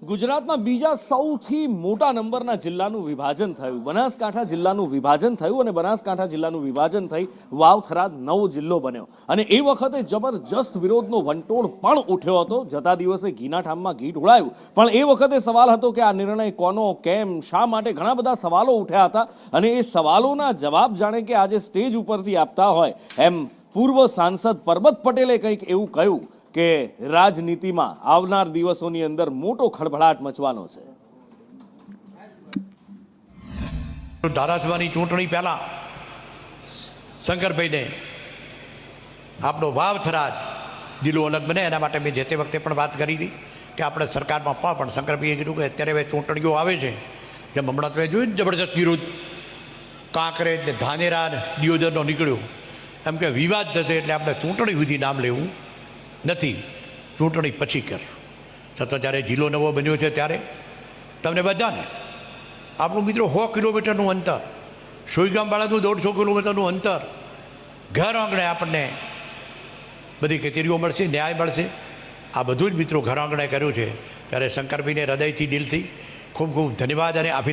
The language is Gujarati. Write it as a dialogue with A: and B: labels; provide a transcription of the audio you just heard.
A: ગુજરાતના બીજા સૌથી મોટા નંબરના જિલ્લાનું વિભાજન થયું. બનાસકાંઠા જિલ્લાનું વિભાજન થયું અને બનાસકાંઠા જિલ્લાનું વિભાજન થઈ વાવ થરાદ નવો જિલ્લો બન્યો. અને એ વખતે જબરજસ્ત વિરોધનો વંટોળ પણ ઉઠ્યો હતો. જતા દિવસે ઘીના ઠામમાં ઘી ઢોળાયું. પણ એ વખતે સવાલ હતો કે આ નિર્ણય કોનો, કેમ, શા માટે, ઘણા બધા સવાલો ઉઠ્યા હતા. અને એ સવાલોના જવાબ જાણે કે આજે સ્ટેજ ઉપરથી આપતા હોય એમ પૂર્વ સાંસદ પરબત પટેલે કંઈક એવું કહ્યું કે રાજનીતિમાં આવનાર દિવસોની અંદર મોટો ખળભળાટ મચવાનો છે.
B: ધારાસભાની ચૂંટણી પહેલાં શંકરભાઈને આપણો વાવ થરાદ જિલ્લો અલગ બને એના માટે મેં જે તે વખતે પણ વાત કરી હતી કે આપણે સરકારમાં પણ શંકરભાઈએ કીધું કે અત્યારે હવે ચૂંટણીઓ આવે છે, જેમ હમણાં તમે જોયું જબરજસ્ત વિરોધ કાંકરેજ ને ધાનેરા ને દિયોદરનો નીકળ્યો, એમ કે વિવાદ થશે એટલે આપણે ચૂંટણી સુધી નામ લેવું નથી, ચૂંટણી પછી કર્યું. છતાં જ્યારે જિલ્લો નવો બન્યો છે ત્યારે તમને બધાને આપણું મિત્રો 100 કિલોમીટરનું અંતર, સોઈગામવાળાનું 150 કિલોમીટરનું અંતર, ઘર આંગણે આપણને બધી કચેરીઓ મળશે, ન્યાય મળશે. આ બધું જ મિત્રો ઘર આંગણે કર્યું છે. ત્યારે શંકરભાઈને હૃદયથી, દિલથી ખૂબ ખૂબ ધન્યવાદ અને